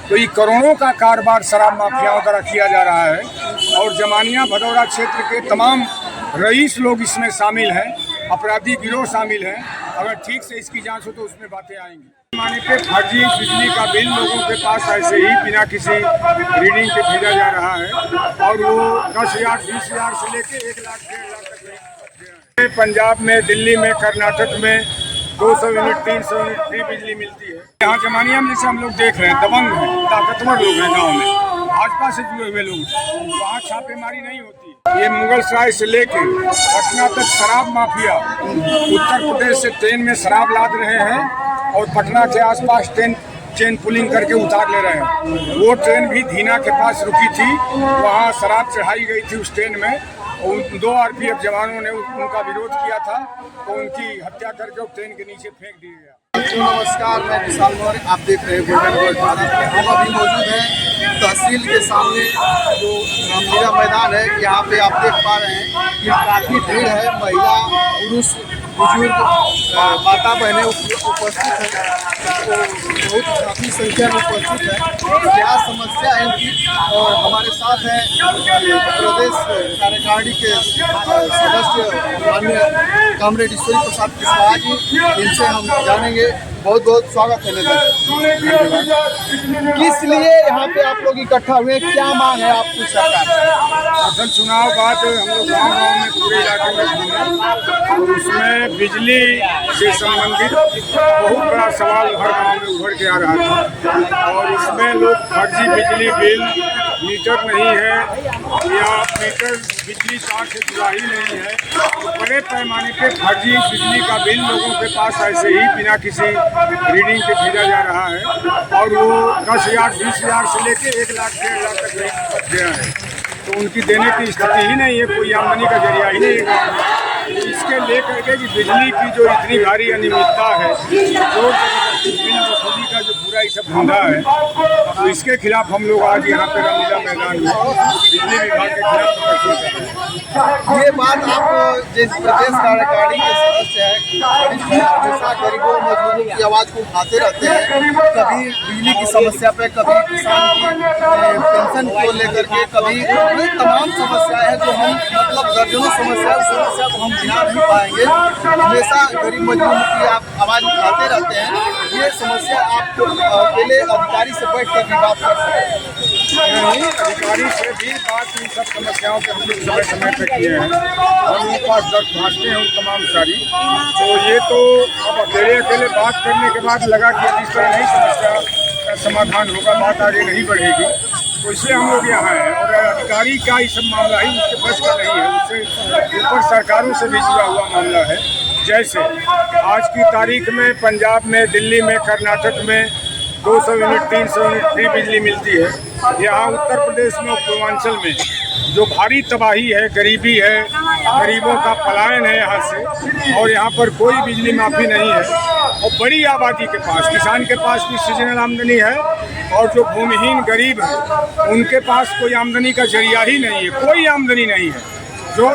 तो ये करोड़ों का कारोबार शराब माफियाओं द्वारा किया जा रहा है और जमानिया भदौरा क्षेत्र के तमाम रईस लोग इसमें शामिल हैं, अपराधी गिरोह शामिल हैं। अगर ठीक से इसकी जांच हो तो उसमें बातें आएंगी। पैमाने पे फर्जी बिजली का बिल लोगों के पास ऐसे ही बिना किसी रीडिंग के भेजा जा रहा है और वो 10,000 20,000 से लेके 1 लाख 1.5 लाख तक। पंजाब में, दिल्ली में, कर्नाटक में 200 यूनिट 300 यूनिट फ्री बिजली मिलती है। यहाँ जमानिया में जैसे हम लोग देख रहे हैं, दबंग हैं, ताकतवर लोग हैं, गाँव में भाजपा से जुड़े हुए लोग, वहाँ छापेमारी नहीं होती। ये मुगल सराय से लेके पटना तक शराब माफिया उत्तर प्रदेश से ट्रेन में शराब लाद रहे हैं और पटना के आसपास चेन पुलिंग करके उतार ले रहे हैं। वो ट्रेन भी धीना के पास रुकी थी, वहाँ शराब चढ़ाई गई थी उस ट्रेन में। 2 RPF जवानों ने उनका विरोध किया था तो उनकी हत्या करके ट्रेन के नीचे फेंक दिया गया। नमस्कार, मैं विशाल मौर्य, आप देख रहे हैं गोल्डन वर्ल्ड भारत में। हम अभी मौजूद हैं तहसील के सामने जो रामलीला मैदान है। यहाँ पे आप देख पा रहे हैं कि काफ़ी भीड़ है, महिला, पुरुष, बुजुर्ग, माता बहनें उपस्थित हैं। तो बहुत काफ़ी संख्या में उपस्थित है। क्या समस्या है इनकी, और हमारे साथ हैं प्रदेश कार्यकारिणी के सदस्य माननीय कॉमरेड ईश्वरी प्रसाद कुशवाहा जी, इनसे हम जानेंगे। बहुत बहुत स्वागत है नेता। किस लिए यहाँ पे आप लोग इकट्ठा हुए, क्या मांग है आपकी सरकार से? असल चुनाव बाद हम लोग गाँव में पूरे इलाके में घूमे, उसमें बिजली से संबंधित बहुत बड़ा सवाल हर गाँव में उभर के आ रहा था और इसमें लोग फर्जी बिजली बिल, मीटर नहीं है या मीटर बिजली तार से जुड़ा ही नहीं है, तो बड़े पैमाने पे फर्जी बिजली का बिल लोगों के पास ऐसे ही बिना किसी रीडिंग के भेजा जा रहा है और वो 10,000 20,000 से लेके 1 लाख 1.5 लाख तक पहुँच गया है। तो उनकी देने की स्थिति ही नहीं है, कोई आमदनी का जरिया ही नहीं है। इसके लेकर के कि बिजली की जो इतनी भारी अनियमितता है, जो बिल वसूली का जो पूरा ये सब धंधा है, तो इसके खिलाफ हम लोग आज यहाँ पे रामलीला मैदान में बिजली विभाग के खिलाफ प्रदर्शन कर रहे हैं। ये बात आप जिस प्रदेश कार्यकारिणी के सदस्य हैं, हमेशा गरीबों मजदूरों की आवाज़ को उठाते रहते हैं। कभी बिजली की समस्या पे, कभी किसान की पेंशन को लेकर के, कभी तमाम समस्याएं हैं जो हम मतलब दर्जनों समस्या को हम गिना नहीं पाएंगे। हमेशा गरीब मजदूरों की आप आवाज़ उठाते रहते हैं। ये समस्या आपको अकेले अधिकारी से बैठ कर भी बात कर सकते हैं? नहीं, अधिकारी से भी बात इन सब समस्याओं पर हम लोग समय समय पर किए हैं और उनके पास दर्द भाषते हैं तमाम सारी। तो ये तो अब अकेले बात करने के बाद लगा कि इस तरह नहीं समस्या का समाधान होगा, बात आगे नहीं बढ़ेगी, तो इसलिए हम लोग यहाँ हैं। और अधिकारी का ये सब मामला ही उसके बस का नहीं है, उससे ऊपर सरकारों से भी जुड़ा हुआ मामला है। जैसे आज की तारीख में पंजाब में, दिल्ली में, कर्नाटक में 200 यूनिट 300 यूनिट फ्री बिजली मिलती है। यहाँ उत्तर प्रदेश में, पूर्वांचल में जो भारी तबाही है, गरीबी है, गरीबों का पलायन है यहाँ से, और यहाँ पर कोई बिजली माफी नहीं है। और बड़ी आबादी के पास, किसान के पास भी सीजनल आमदनी है और जो भूमिहीन गरीब है उनके पास कोई आमदनी का जरिया ही नहीं है, कोई आमदनी नहीं है। जो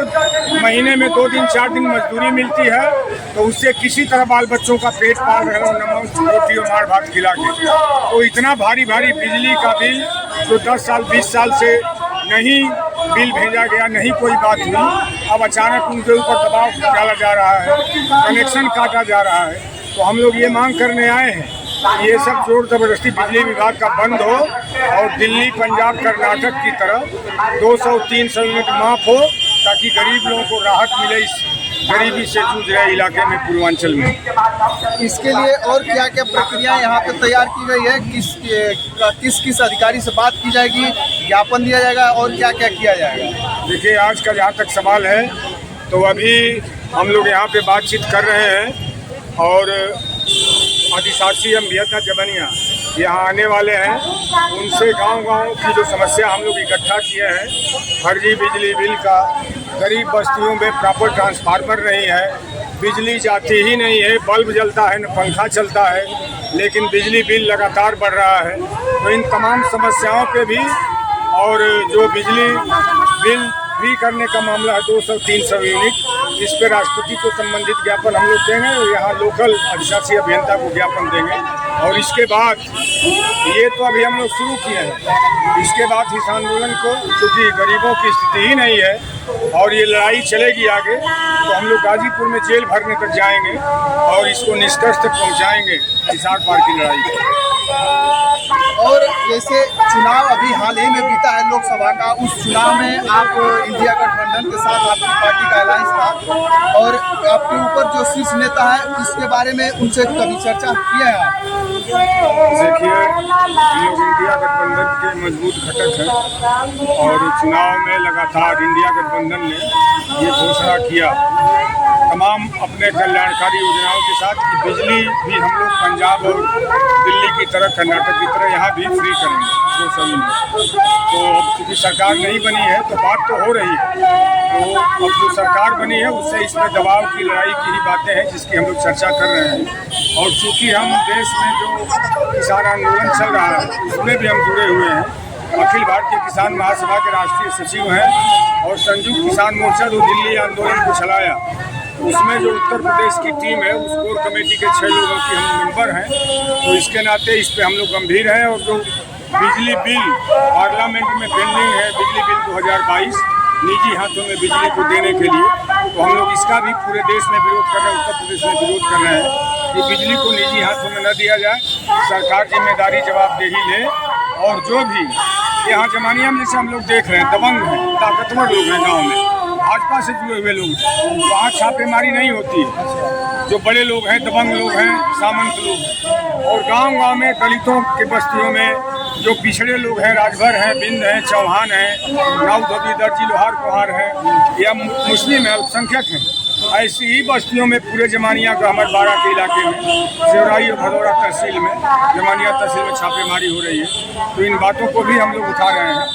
महीने में 2 दिन 4 दिन मजदूरी मिलती है तो उससे किसी तरह बाल बच्चों का पेट पाल रहे हो, नमक रोटी और मार भात खिला के। तो इतना भारी बिजली का बिल जो 10 साल 20 साल से नहीं बिल भेजा गया, नहीं कोई बात हुई, अब अचानक उनके ऊपर दबाव डाला जा रहा है, कनेक्शन काटा जा रहा है। तो हम लोग ये मांग करने आए हैं कि ये सब जोर जबरदस्ती बिजली विभाग का बंद हो और दिल्ली, पंजाब, कर्नाटक की तरह 200-300 यूनिट माफ हो, ताकि गरीब लोगों को राहत मिले इस गरीबी से जूझ रहे इलाके में, पूर्वांचल में। इसके लिए और क्या क्या प्रक्रिया यहाँ पे तैयार की गई है? किस अधिकारी से बात की जाएगी, ज्ञापन दिया जाएगा और क्या क्या किया जाएगा? देखिए, आज का जहाँ तक सवाल है तो अभी हम लोग यहाँ पे बातचीत कर रहे हैं और अधिशासी अभियंता जमानिया यहाँ आने वाले हैं। उनसे गांव-गांव की जो समस्या हम लोग इकट्ठा किए हैं, फर्जी बिजली बिल का, गरीब बस्तियों में प्रॉपर ट्रांसफार्मर नहीं है, बिजली जाती ही नहीं है, बल्ब जलता है न पंखा चलता है, लेकिन बिजली बिल लगातार बढ़ रहा है। तो इन तमाम समस्याओं पे भी, और जो बिजली बिल फ्री करने का मामला है 200-300 यूनिट, इस पे राष्ट्रपति को संबंधित ज्ञापन हम लोग देंगे और यहाँ लोकल अधिशासी अभियंता को ज्ञापन देंगे। और इसके बाद ये तो अभी हम लोग शुरू किए हैं, इसके बाद इस आंदोलन को, क्योंकि गरीबों की स्थिति ही नहीं है और ये लड़ाई चलेगी आगे, तो हम लोग गाजीपुर में जेल भरने तक जाएंगे और इसको निष्कर्ष तक पहुँचाएंगे इस आर पार की लड़ाई को। और जैसे चुनाव अभी हाल ही में बीता है लोकसभा का, उस चुनाव में आप इंडिया गठबंधन के साथ आपकी पार्टी का अलायंस था और आपके ऊपर जो शीर्ष नेता है इसके बारे में उनसे कभी चर्चा किया है आप? देखिए, हम लोग इंडिया गठबंधन के मजबूत घटक हैं और चुनाव में लगातार इंडिया गठबंधन ने ये घोषणा किया तमाम अपने कल्याणकारी योजनाओं के साथ कि बिजली भी हम लोग पंजाब और दिल्ली की तरह, कर्नाटक की तरह यहाँ भी फ्री करेंगे 2 सौ में। तो अब चूँकि सरकार नहीं बनी है तो बात तो हो रही है, तो अब जो सरकार बनी है उससे इसमें दबाव की लड़ाई की ही बातें हैं जिसकी हम लोग चर्चा कर रहे हैं। और चूँकि हम देश में जो किसान आंदोलन चल रहा है उसमें भी हम जुड़े हुए हैं, अखिल भारतीय किसान महासभा के राष्ट्रीय सचिव हैं और संयुक्त किसान मोर्चा जो दिल्ली आंदोलन को चलाया उसमें जो उत्तर प्रदेश की टीम है उस कोर कमेटी के 6 लोगों की हम मेंबर हैं। तो इसके नाते इस पे हम लोग गंभीर हैं और जो बिजली बिल पार्लियामेंट में पेंडिंग है, बिजली बिल 2022 निजी हाथों में बिजली को देने के लिए, तो हम लोग इसका भी पूरे देश में विरोध कर रहे हैं, उत्तर प्रदेश में विरोध कर रहे हैं कि बिजली को निजी हाथों में न दिया जाए, सरकार जिम्मेदारी जवाबदेही ले। और जो भी यहाँ जमानिया में जैसे हम लोग देख रहे हैं दबंग हैं, ताकतवर लोग हैं, गाँव में भाजपा से जुड़े हुए लोग, वहाँ छापेमारी नहीं होती है। जो बड़े लोग हैं, दबंग लोग हैं, सामंत लोग हैं, और गांव-गांव में दलितों के बस्तियों में जो पिछड़े लोग हैं, राजभर हैं, बिंद हैं, चौहान हैं, राव धोबी दर्जी लोहार कुहार हैं या मुस्लिम है, अल्पसंख्यक हैं, ऐसी ही बस्तियों में पूरे जमानिया का हमारे बाड़ा के इलाके में, सेवराई और भदौरा तहसील में, जमानिया तहसील में छापेमारी हो रही है। तो इन बातों को भी हम लोग उठा रहे हैं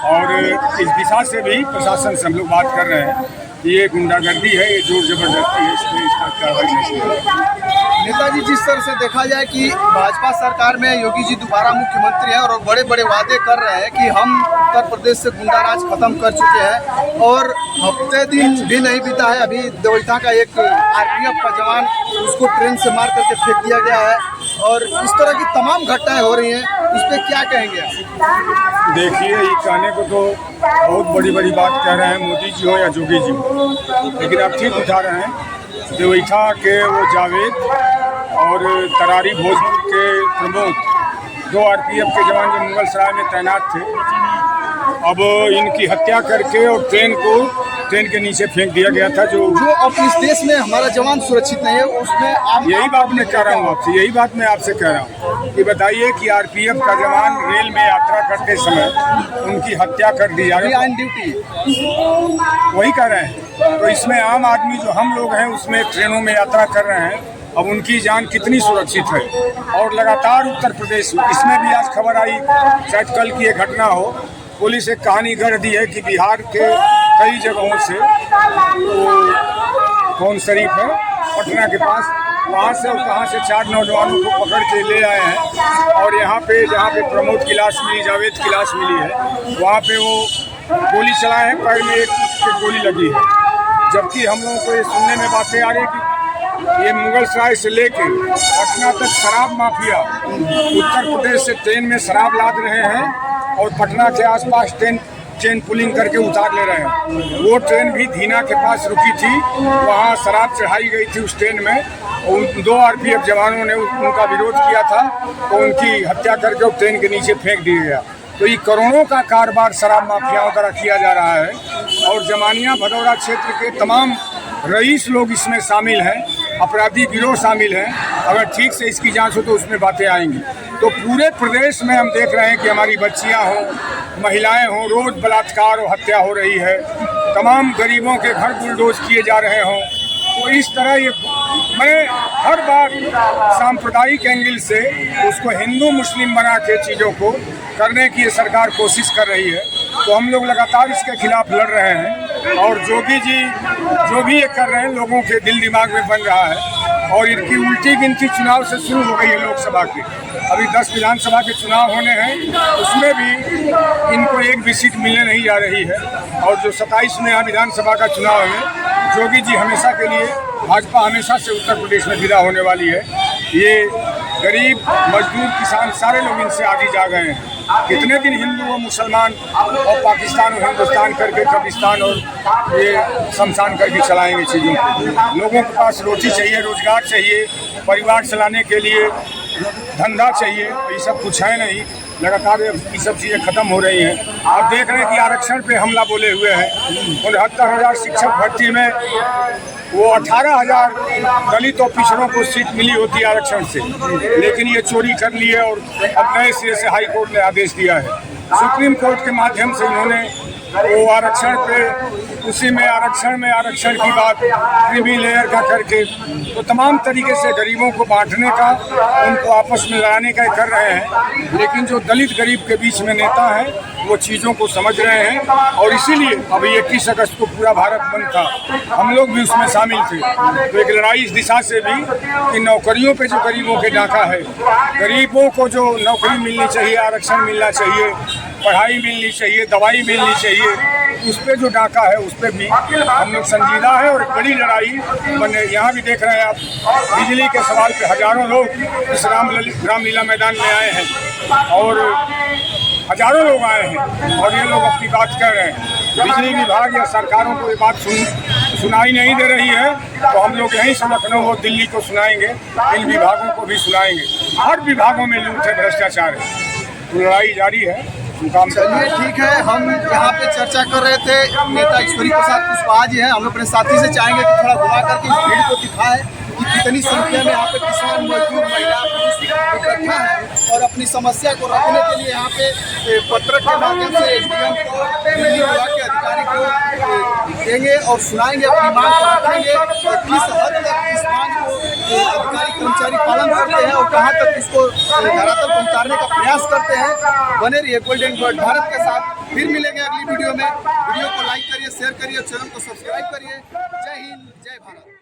और इस दिशा से भी प्रशासन से हम लोग बात कर रहे हैं कि ये गुंडागर्दी है, ये जोर जबरदस्ती है, इसमें इसका कार्रवाई नहीं है। नेताजी, जिस तरह से देखा जाए कि भाजपा सरकार में योगी जी दोबारा मुख्यमंत्री हैं और बड़े बड़े वादे कर रहे हैं कि हम उत्तर प्रदेश से गुंडा राज खत्म कर चुके हैं और हफ्ते दिन भी नहीं बीता है, अभी देवैता का एक आरपीएफ का जवान उसको ट्रेन से मार करके फेंक दिया गया है और इस तरह की तमाम घटनाएं हो रही हैं, इस पर क्या कहेंगे आप? देखिए, ये कहने को तो बहुत बड़ी बड़ी बात कह रहे हैं मोदी जी हो या जोगी जी हो, लेकिन आप ठीक उठा रहे हैं। देवैथा के वो जावेद और तरारी भोजपुर के प्रमोद, 2 आरपीएफ के जवान जो मुगल सराय में तैनात थे, अब इनकी हत्या करके और ट्रेन के नीचे फेंक दिया गया था। जो अब इस देश में हमारा जवान सुरक्षित नहीं है, उसमें यही बात मैं कह रहा हूँ आपसे, यही बात मैं आपसे कह रहा हूँ कि बताइए कि आरपीएफ का जवान रेल में यात्रा करते समय उनकी हत्या कर दी जा रही है, ड्यूटी वही कर रहे हैं। तो इसमें आम आदमी जो हम लोग हैं उसमें ट्रेनों में यात्रा कर रहे हैं, अब उनकी जान कितनी सुरक्षित है। और लगातार उत्तर प्रदेश में, इसमें भी आज खबर आई, शायद कल की ये घटना हो, पुलिस एक कहानी गढ़ दी है कि बिहार के कई जगहों से, तो कौन शरीफ है पटना के पास, वहाँ से और कहाँ से 4 नौजवानों को पकड़ के ले आए हैं और यहाँ पे जहाँ पे प्रमोद की लाश मिली, जावेद की लाश मिली है, वहाँ पे वो गोली चलाए हैं, पैर में एक गोली लगी है। जबकि हम लोगों को ये सुनने में बातें आ रही कि ये मुगल सराय से लेके पटना तक शराब माफिया उत्तर प्रदेश से ट्रेन में शराब लाद रहे हैं और पटना के आसपास चेन पुलिंग करके उतार ले रहे हैं। वो ट्रेन भी धीना के पास रुकी थी, वहाँ शराब चढ़ाई गई थी उस ट्रेन में, और 2 आरपीएफ जवानों ने उनका विरोध किया था, तो उनकी हत्या करके ट्रेन के नीचे फेंक दिया गया। तो ये करोड़ों का कारोबार शराब माफियाओं द्वारा किया जा रहा है और जमानिया भदौरा क्षेत्र के तमाम रईस लोग इसमें शामिल हैं, अपराधी गिरोह शामिल हैं। अगर ठीक से इसकी जांच हो तो उसमें बातें आएंगी। तो पूरे प्रदेश में हम देख रहे हैं कि हमारी बच्चियां हों, महिलाएं हों, रोज बलात्कार और हत्या हो रही है, तमाम गरीबों के घर बुलडोज किए जा रहे हों। तो इस तरह ये मैं हर बार सांप्रदायिक एंगल से उसको हिंदू मुस्लिम बना के चीज़ों को करने की ये सरकार कोशिश कर रही है। तो हम लोग लगातार इसके खिलाफ लड़ रहे हैं। और जोगी जी जो भी ये कर रहे हैं लोगों के दिल दिमाग में बन रहा है। और इनकी उल्टी गिनती चुनाव से शुरू हो गई है लोकसभा की। अभी 10 विधानसभा के चुनाव होने हैं, उसमें भी इनको एक भी सीट मिलने नहीं जा रही है। और जो 27 में यहाँ विधानसभा का चुनाव है, जोगी जी हमेशा के लिए, भाजपा हमेशा से उत्तर प्रदेश में विदा होने वाली है। ये गरीब मजदूर किसान सारे लोग इनसे आगे जा गए हैं। कितने दिन हिंदू और मुसलमान और पाकिस्तान और हिंदुस्तान करके कब्रिस्तान और ये शमशान करके चलाएंगे चीज़ों को। लोगों के पास रोटी चाहिए, रोजगार चाहिए, परिवार चलाने के लिए धंधा चाहिए, ये सब कुछ है नहीं। लगातार ये सब चीज़ें खत्म हो रही हैं। आप देख रहे हैं कि आरक्षण पे हमला बोले हुए हैं। 69,000 शिक्षक भर्ती में वो 18,000 दलित और पिछड़ों को सीट मिली होती है आरक्षण से, लेकिन ये चोरी कर ली है। और अब नए सिरे से हाई कोर्ट ने आदेश दिया है। सुप्रीम कोर्ट के माध्यम से इन्होंने वो आरक्षण पे, उसी में आरक्षण की बात क्रीमी लेयर का करके, तो तमाम तरीके से गरीबों को बांटने का, उनको आपस में लड़ाने का कर रहे हैं। लेकिन जो दलित गरीब के बीच में नेता हैं वो चीज़ों को समझ रहे हैं। और इसीलिए अभी 21 अगस्त को पूरा भारत बंद था, हम लोग भी उसमें शामिल थे। तो एक लड़ाई इस दिशा से भी कि नौकरियों पे जो गरीबों के डाका है, गरीबों को जो नौकरी मिलनी चाहिए, आरक्षण मिलना चाहिए, पढ़ाई मिलनी चाहिए, दवाई मिलनी चाहिए, उस पर जो डाका है उस पर भी हम लोग संजीदा है। और बड़ी लड़ाई बने। यहाँ भी देख रहे हैं आप, बिजली के सवाल पे हजारों लोग इस रामलीला मैदान में आए हैं और हजारों लोग आए हैं और ये लोग अपनी बात कर रहे हैं। बिजली विभाग या सरकारों को ये बात सुनाई नहीं दे रही है, तो हम लोग यहीं से लखनऊ और दिल्ली को सुनाएंगे, इन विभागों को भी सुनाएंगे। हर विभागों में लूट है, भ्रष्टाचार है, तो लड़ाई जारी है। चलिए ठीक है, हम यहाँ पे चर्चा कर रहे थे नेता ईश्वरी प्रसाद कुशवाहा जी हैं। हम अपने साथी से चाहेंगे कि थोड़ा घुमा करके इस भीड़ को दिखाएं कि कितनी संख्या में यहाँ पे किसान, मजदूर, महिला, पुरुष इकट्ठा है और अपनी समस्या को रखने के लिए यहाँ पे पत्र के माध्यम से एसडीएम को, बिजली विभाग के अधिकारी को देंगे और सुनाएंगे, अपनी मांग को रखेंगे और किस हद तक इस मांग को अधिकारी कर्मचारी पालन करते हैं और कहाँ तक इसको धरातल पर उतारने का प्रयास करते हैं। बने रहिए गोल्डन वर्ल्ड भारत के साथ। फिर मिलेंगे अगली वीडियो में। वीडियो को लाइक करिए, शेयर करिए, चैनल को सब्सक्राइब करिए। जय हिंद, जय भारत।